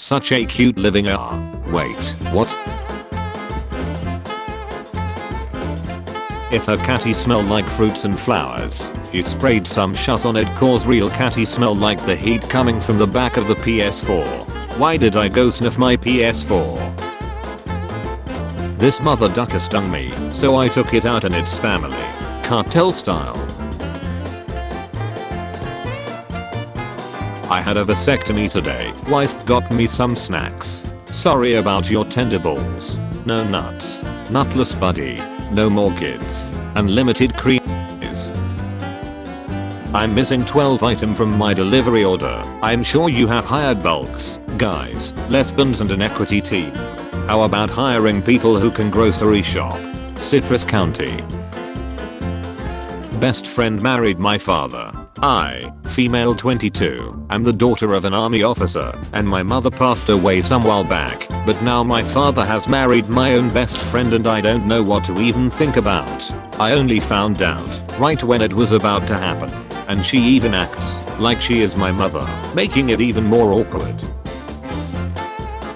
Such a cute living wait, what? If her catty smelled like fruits and flowers, he sprayed some shut on it cause real catty smell like the heat coming from the back of the PS4. Why did I go sniff my PS4? This mother ducker stung me, so I took it out and its family. Cartel style. I had a vasectomy today. Wife got me some snacks. Sorry about your tender balls. No nuts. Nutless buddy. No more kids. Unlimited creams. I'm missing 12 items from my delivery order. I'm sure you have hired bulks, guys, lesbians and an equity team. How about hiring people who can grocery shop? Citrus County. Best friend married my father. I, female 22, am the daughter of an army officer, and my mother passed away some while back, but now my father has married my own best friend and I don't know what to even think about. I only found out right when it was about to happen, and she even acts like she is my mother, making it even more awkward.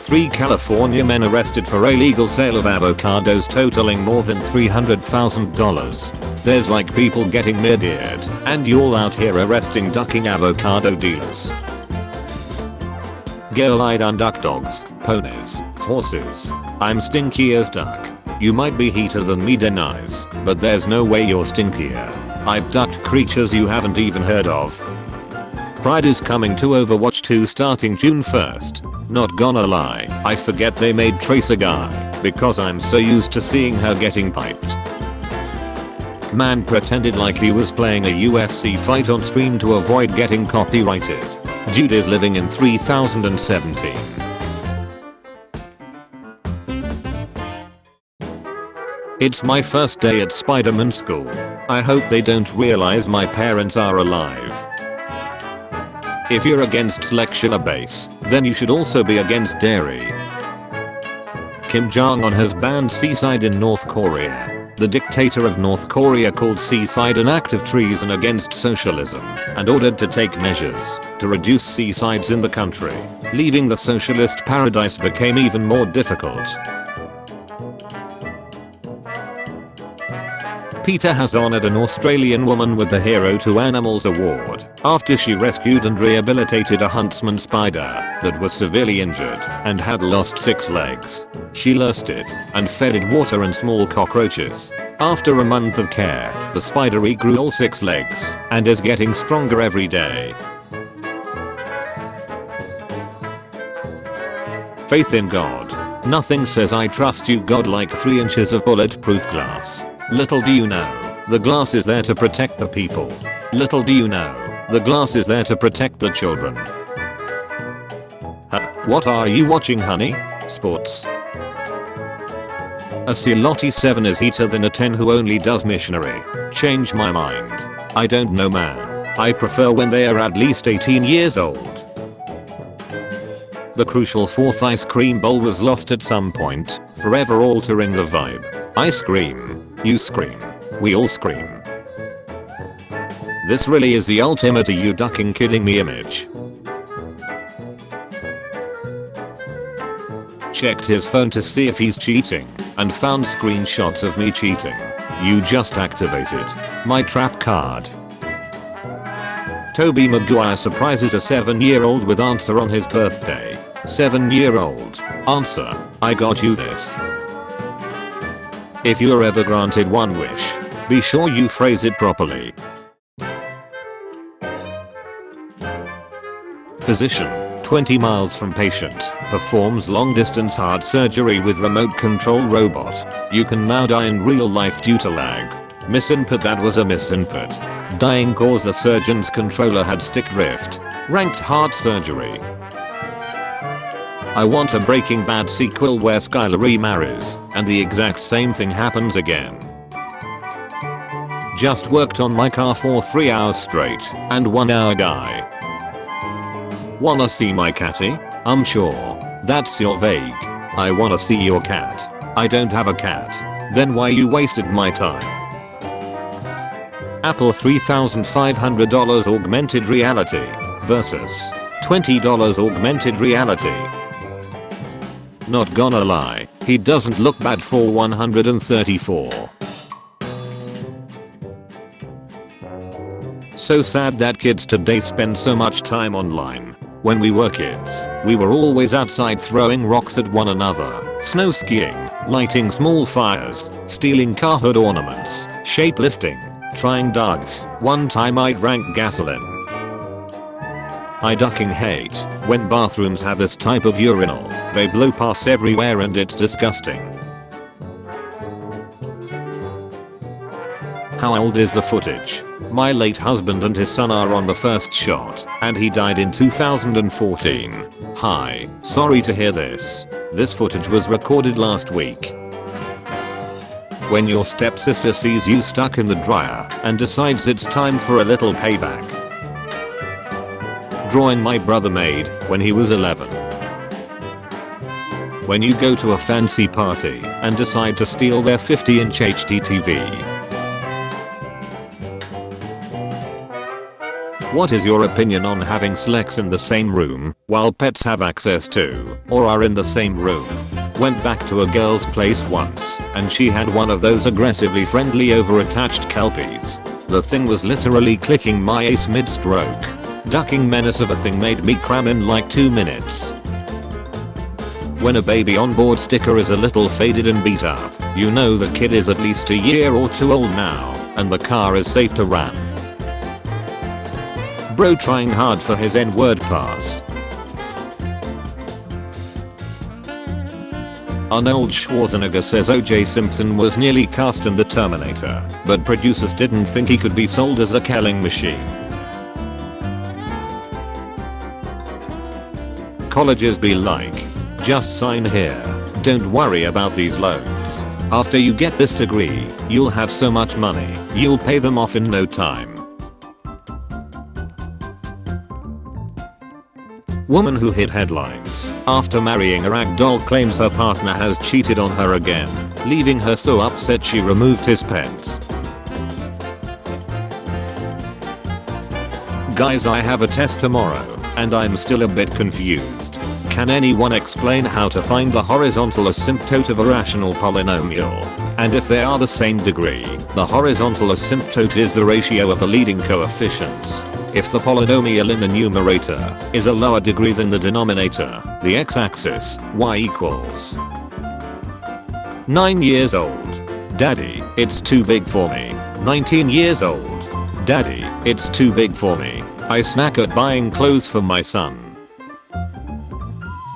3 California men arrested for illegal sale of avocados totaling more than $300,000. There's like people getting murdered, and y'all out here arresting ducking avocado dealers. Girl-eyed on duck dogs, ponies, horses. I'm stinky as duck. You might be heater than me denies, but there's no way you're stinkier. I've ducked creatures you haven't even heard of. Pride is coming to Overwatch 2 starting June 1st. Not gonna lie, I forget they made Trace a guy, because I'm so used to seeing her getting piped. Man pretended like he was playing a UFC fight on stream to avoid getting copyrighted. Dude is living in 3017. It's my first day at Spider-Man school. I hope they don't realize my parents are alive. If you're against selectional base, then you should also be against dairy. Kim Jong-un has banned seaside in North Korea. The dictator of North Korea called seaside an act of treason against socialism and ordered to take measures to reduce seasides in the country. Leaving the socialist paradise became even more difficult. PETA has honored an Australian woman with the Hero to Animals Award after she rescued and rehabilitated a huntsman spider that was severely injured and had lost 6 legs. She nursed it and fed it water and small cockroaches. After a month of care, the spider regrew all 6 legs and is getting stronger every day. Faith in God. Nothing says I trust you God like 3 inches of bulletproof glass. Little do you know, the glass is there to protect the people. Little do you know, the glass is there to protect the children. What are you watching, honey? Sports. A Celotti 7 is heater than a 10 who only does missionary. Change my mind. I don't know, man. I prefer when they are at least 18 years old. The crucial 4th ice cream bowl was lost at some point, forever altering the vibe. I scream. You scream. We all scream. This really is the ultimate "are you ducking kidding me" image. Checked his phone to see if he's cheating and found screenshots of me cheating. You just activated my trap card. Tobey Maguire surprises a 7-year-old with answer on his birthday. 7-year-old. Answer: I got you this. If you're ever granted one wish, be sure you phrase it properly. Physician, 20 miles from patient, performs long-distance heart surgery with remote control robot. You can now die in real life due to lag. Misinput: that was a misinput. Dying cause the surgeon's controller had stick drift. Ranked heart surgery. I want a Breaking Bad sequel where Skyler remarries, and the exact same thing happens again. Just worked on my car for 3 hours straight, and 1 hour guy. Wanna see my catty? I'm sure. That's your vague. I wanna see your cat. I don't have a cat. Then why you wasted my time? Apple $3,500 augmented reality versus $20 augmented reality. Not gonna lie, he doesn't look bad for 134. So sad that kids today spend so much time online. When we were kids, we were always outside throwing rocks at one another, snow skiing, lighting small fires, stealing car hood ornaments, shapelifting, trying dogs. One time I drank gasoline. I ducking hate when bathrooms have this type of urinal. They blow past everywhere and it's disgusting. How old is the footage? My late husband and his son are on the first shot, and he died in 2014. Hi, sorry to hear this. This footage was recorded last week. When your stepsister sees you stuck in the dryer and decides it's time for a little payback. Drawing my brother made when he was 11. When you go to a fancy party and decide to steal their 50-inch HD TV. What is your opinion on having sex in the same room while pets have access to or are in the same room? Went back to a girl's place once and she had one of those aggressively friendly over-attached kelpies. The thing was literally clicking my ace mid-stroke. Ducking menace of a thing made me cram in like 2 minutes. When a baby on board sticker is a little faded and beat up, you know the kid is at least a year or two old now and the car is safe to ram. Bro trying hard for his N-word pass. Arnold Schwarzenegger says O.J. Simpson was nearly cast in The Terminator, but producers didn't think he could be sold as a killing machine. Colleges be like, just sign here, don't worry about these loans. After you get this degree, you'll have so much money, you'll pay them off in no time. Woman who hit headlines after marrying a ragdoll claims her partner has cheated on her again, leaving her so upset she removed his pets. Guys, I have a test tomorrow, and I'm still a bit confused. Can anyone explain how to find the horizontal asymptote of a rational polynomial? And if they are the same degree, the horizontal asymptote is the ratio of the leading coefficients. If the polynomial in the numerator is a lower degree than the denominator, the x-axis, y equals 9 years old. Daddy, it's too big for me. 19 years old. Daddy, it's too big for me. I snack at buying clothes for my son.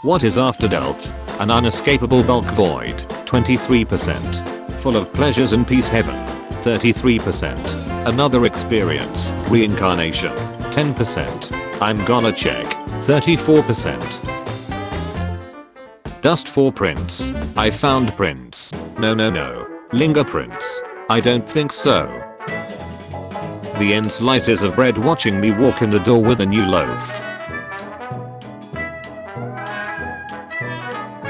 What is after Delt? An unescapable bulk void, 23%. Full of pleasures and peace heaven, 33%. Another experience, reincarnation, 10%. I'm gonna check, 34%. Dust for prints. I found prints. No. Linger prints. I don't think so. The end slices of bread watching me walk in the door with a new loaf.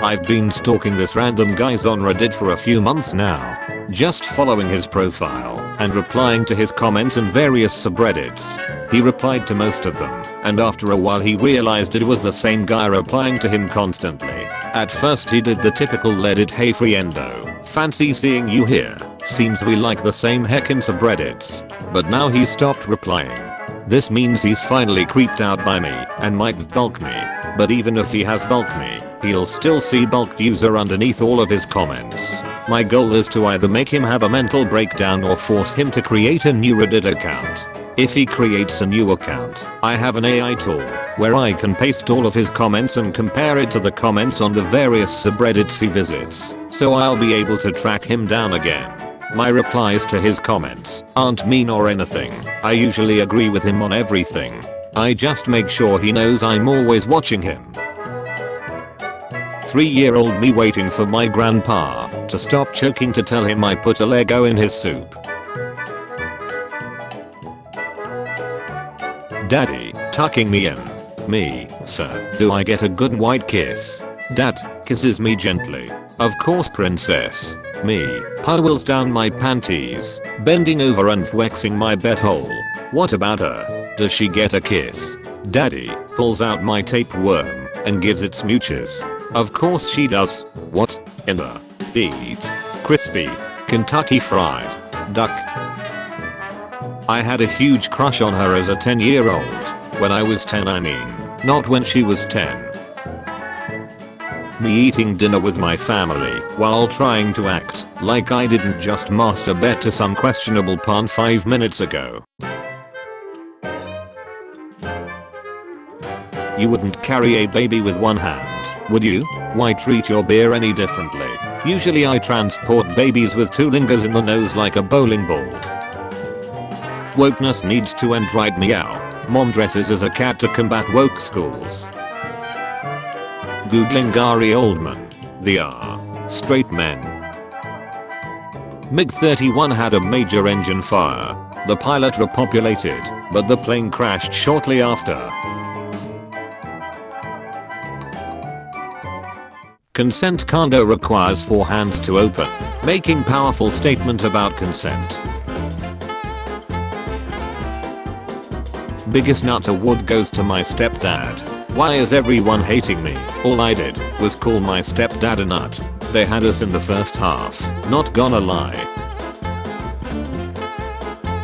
I've been stalking this random guy's on Reddit for a few months now, just following his profile and replying to his comments in various subreddits. He replied to most of them, and after a while he realized it was the same guy replying to him constantly. At first he did the typical "let it hey friendo, fancy seeing you here, seems we like the same heckin' subreddits," but now he stopped replying. This means he's finally creeped out by me and might bulk me, but even if he has bulked me, he'll still see bulked user underneath all of his comments. My goal is to either make him have a mental breakdown or force him to create a new Reddit account. If he creates a new account, I have an AI tool where I can paste all of his comments and compare it to the comments on the various subreddits he visits, so I'll be able to track him down again. My replies to his comments aren't mean or anything. I usually agree with him on everything. I just make sure he knows I'm always watching him. 3-year-old me waiting for my grandpa to stop choking to tell him I put a Lego in his soup. Daddy, tucking me in. Me, sir, do I get a good white kiss? Dad, kisses me gently. Of course princess. Me, puddles down my panties, bending over and flexing my butthole. What about her? Does she get a kiss? Daddy, pulls out my tapeworm and gives it smooches. Of course she does. What in the eat crispy Kentucky Fried Duck? I had a huge crush on her as a 10-year-old. When I was 10, I mean, not when she was 10. Me eating dinner with my family while trying to act like I didn't just masturbate to some questionable porn 5 minutes ago. You wouldn't carry a baby with one hand, would you? Why treat your beer any differently? Usually I transport babies with 2 fingers in the nose like a bowling ball. Wokeness needs to end right meow. Mom dresses as a cat to combat woke schools. Googling Gary Oldman. The straight men. MiG-31 had a major engine fire. The pilot repopulated, but the plane crashed shortly after. Consent condo requires 4 hands to open, making powerful statement about consent. Biggest nut award goes to my stepdad. Why is everyone hating me? All I did was call my stepdad a nut. They had us in the first half, not gonna lie.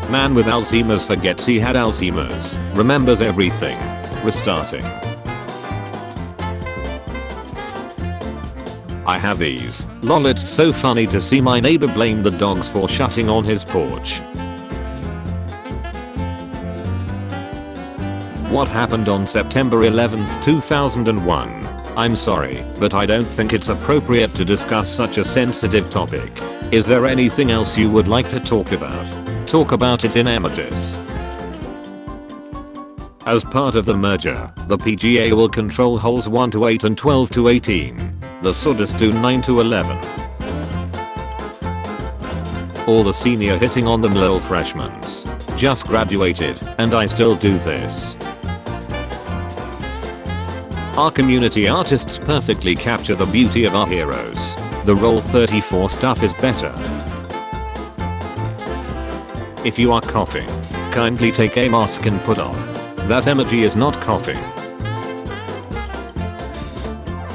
Man with Alzheimer's forgets he had Alzheimer's, remembers everything. Restarting. I have these. Lol, it's so funny to see my neighbor blame the dogs for shutting on his porch. What happened on September 11th, 2001? I'm sorry, but I don't think it's appropriate to discuss such a sensitive topic. Is there anything else you would like to talk about? Talk about it in emojis. As part of the merger, the PGA will control holes 1 to 8 and 12 to 18. The Sudis do 9 to 11. All the senior hitting on them lol freshmans. Just graduated, and I still do this. Our community artists perfectly capture the beauty of our heroes. The Roll 34 stuff is better. If you are coughing, kindly take a mask and put on. That emoji is not coughing.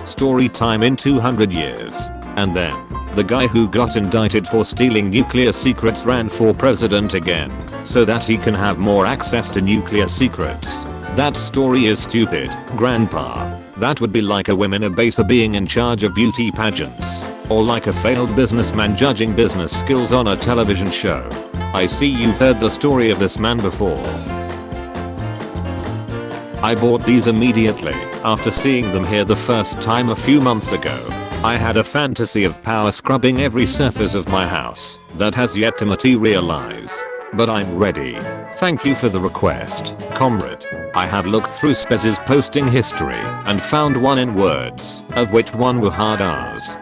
Story time in 200 years. And then, the guy who got indicted for stealing nuclear secrets ran for president again, so that he can have more access to nuclear secrets. That story is stupid, grandpa. That would be like a women abuser being in charge of beauty pageants, or like a failed businessman judging business skills on a television show. I see you've heard the story of this man before. I bought these immediately after seeing them here the first time a few months ago. I had a fantasy of power scrubbing every surface of my house that has yet to materialize. But I'm ready. Thank you for the request, comrade. I have looked through Spez's posting history and found one in words, of which one were hard R's.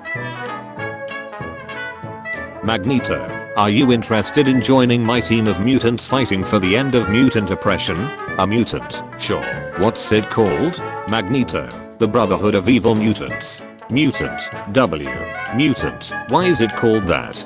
Magneto, are you interested in joining my team of mutants fighting for the end of mutant oppression? A mutant, sure. What's it called? Magneto, the Brotherhood of Evil Mutants. Mutant, W. Mutant, why is it called that?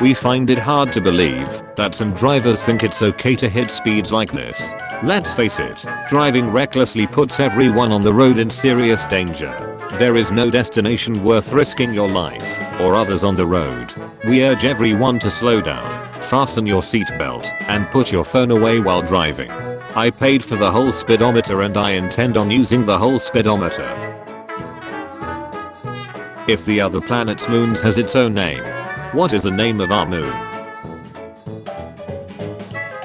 We find it hard to believe that some drivers think it's okay to hit speeds like this. Let's face it, driving recklessly puts everyone on the road in serious danger. There is no destination worth risking your life or others on the road. We urge everyone to slow down, fasten your seatbelt, and put your phone away while driving. I paid for the whole speedometer and I intend on using the whole speedometer. If the other planet's moons has its own name, what is the name of our moon?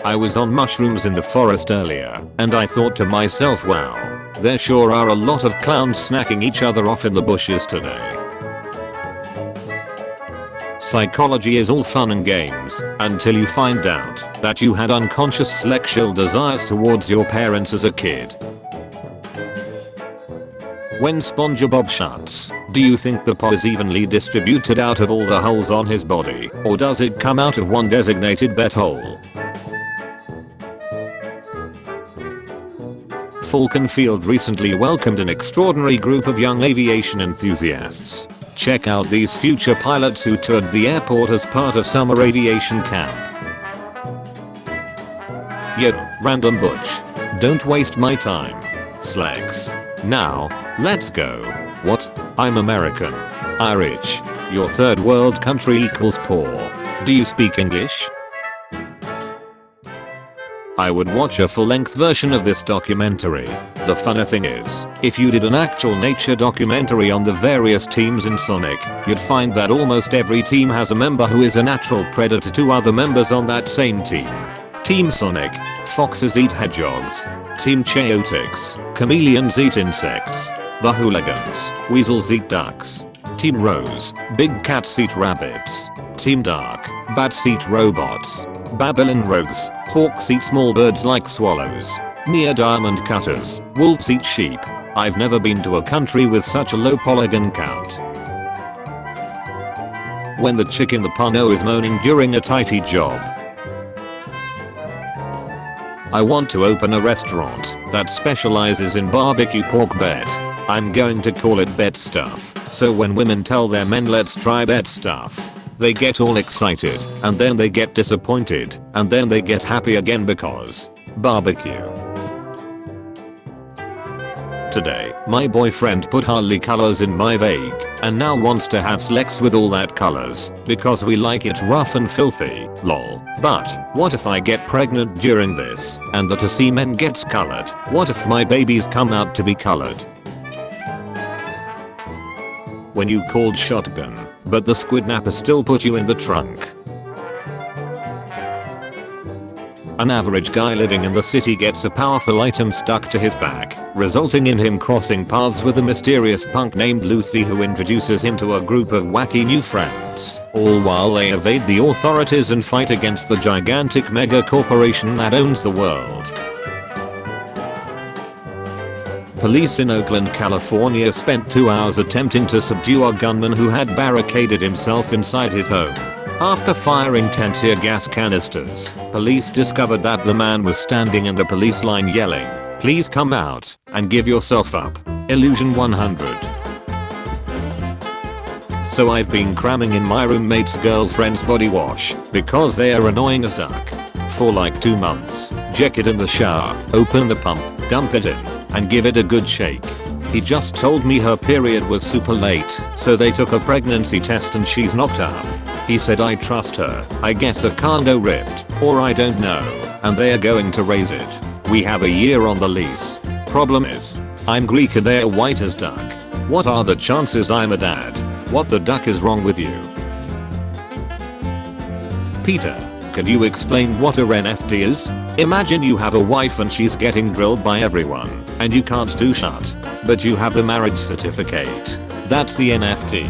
I was on mushrooms in the forest earlier, and I thought to myself, wow, there sure are a lot of clowns snacking each other off in the bushes today. Psychology is all fun and games until you find out that you had unconscious sexual desires towards your parents as a kid. When SpongeBob shuts, do you think the poo is evenly distributed out of all the holes on his body, or does it come out of one designated butthole? Falcon Field recently welcomed an extraordinary group of young aviation enthusiasts. Check out these future pilots who toured the airport as part of summer aviation camp. Yo, random butch. Don't waste my time. legs. Now, let's go. What? I'm American. Irish. Your third world country equals poor. Do you speak English? I would watch a full-length version of this documentary. The funny thing is, if you did an actual nature documentary on the various teams in Sonic, you'd find that almost every team has a member who is a natural predator to other members on that same team. Team Sonic, foxes eat hedgehogs. Team Chaotix, chameleons eat insects. The hooligans, weasels eat ducks. Team Rose, big cats eat rabbits. Team Dark, bats eat robots. Babylon Rogues, hawks eat small birds like swallows. Near Diamond Cutters, wolves eat sheep. I've never been to a country with such a low polygon count. When the chick in the porno is moaning during a tighty job. I want to open a restaurant that specializes in barbecue pork bet. I'm going to call it Bet Stuff, so when women tell their men let's try Bet Stuff, they get all excited, and then they get disappointed, and then they get happy again because barbecue. Today, my boyfriend put Harley colors in my vague, and now wants to have sex with all that colors, because we like it rough and filthy, lol. But, what if I get pregnant during this, and the semen gets colored? What if my babies come out to be colored? When you called shotgun, but the squid napper still put you in the trunk. An average guy living in the city gets a powerful item stuck to his back, resulting in him crossing paths with a mysterious punk named Lucy who introduces him to a group of wacky new friends, all while they evade the authorities and fight against the gigantic mega corporation that owns the world. Police in Oakland, California spent 2 hours attempting to subdue a gunman who had barricaded himself inside his home. After firing 10 tear gas canisters, police discovered that the man was standing in the police line yelling, "Please come out and give yourself up. Illusion 100. So I've been cramming in my roommate's girlfriend's body wash because they are annoying as duck. For like 2 months. Jack it in the shower, open the pump, dump it in, and give it a good shake. He just told me her period was super late, so they took a pregnancy test and she's knocked up. He said I trust her, I guess a condo ripped, or I don't know, and they are going to raise it. We have a year on the lease. Problem is, I'm Greek and they're white as duck. What are the chances I'm a dad? What the duck is wrong with you? Peter, can you explain what a NFT is? Imagine you have a wife and she's getting drilled by everyone, and you can't do shit, but you have the marriage certificate. That's the NFT.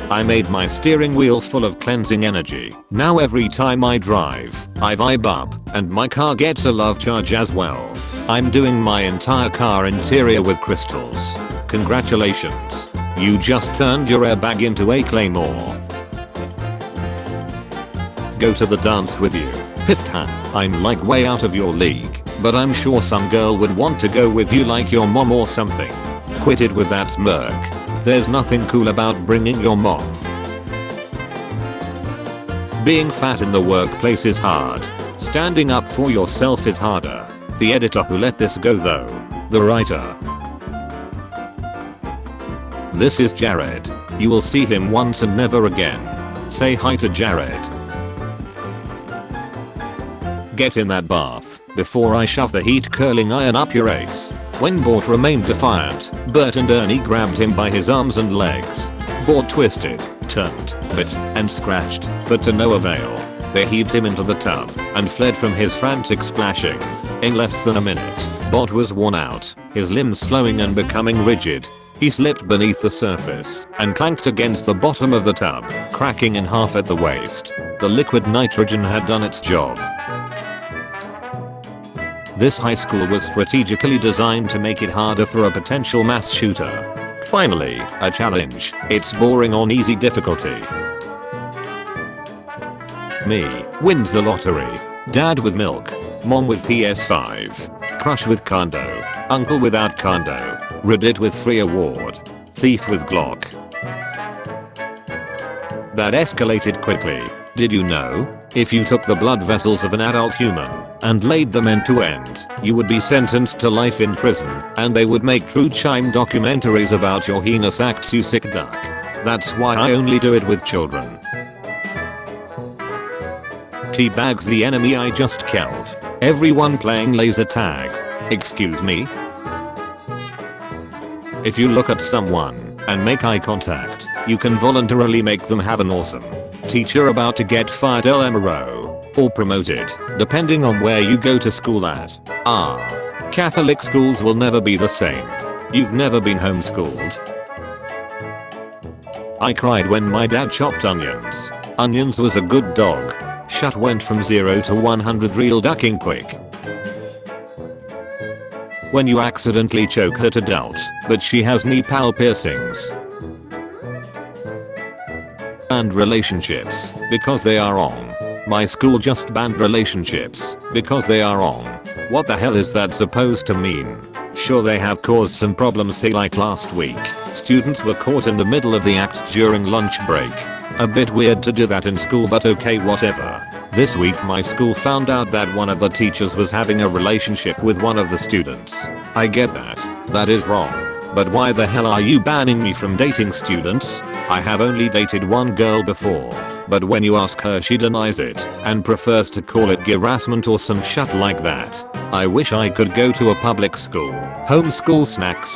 I made my steering wheel full of cleansing energy. Now every time I drive, I vibe up, and my car gets a love charge as well. I'm doing my entire car interior with crystals. Congratulations. You just turned your airbag into a claymore. Go to the dance with you. Pifthan. I'm like way out of your league, but I'm sure some girl would want to go with you like your mom or something. Quit it with that smirk. There's nothing cool about bringing your mom. Being fat in the workplace is hard. Standing up for yourself is harder. The editor who let this go though. The writer. This is Jared. You will see him once and never again. Say hi to Jared. Get in that bath before I shove the heat curling iron up your ace. When Bort remained defiant, Bert and Ernie grabbed him by his arms and legs. Bort twisted, turned, bit, and scratched, but to no avail. They heaved him into the tub and fled from his frantic splashing. In less than a minute, Bort was worn out, his limbs slowing and becoming rigid. He slipped beneath the surface and clanked against the bottom of the tub, cracking in half at the waist. The liquid nitrogen had done its job. This high school was strategically designed to make it harder for a potential mass shooter. Finally, a challenge. It's boring on easy difficulty. Me wins the lottery. Dad with milk. Mom with PS5. Crush with condo. Uncle without condo. Reddit with free award. Thief with Glock. That escalated quickly. Did you know? If you took the blood vessels of an adult human and laid them end to end, you would be sentenced to life in prison, and they would make true crime documentaries about your heinous acts, you sick duck. That's why I only do it with children. Teabags the enemy I just killed. Everyone playing laser tag. Excuse me? If you look at someone and make eye contact, you can voluntarily make them have an awesome teacher about to get fired LMRO or promoted, depending on where you go to school at. Catholic schools will never be the same. You've never been homeschooled? I cried when my dad chopped onions. Onions was a good dog. Shut went from 0 to 100 real ducking quick. When you accidentally choke her to doubt that she has nipple piercings. And relationships because they are wrong. My school just banned relationships because they are wrong. What the hell is that supposed to mean? Sure, they have caused some problems here, like last week. Students were caught in the middle of the act during lunch break. A bit weird to do that in school, but okay, whatever. This week my school found out that one of the teachers was having a relationship with one of the students. I get that. That is wrong. But why the hell are you banning me from dating students? I have only dated one girl before. But when you ask her, she denies it and prefers to call it harassment or some shit like that. I wish I could go to a public school. Homeschool snacks.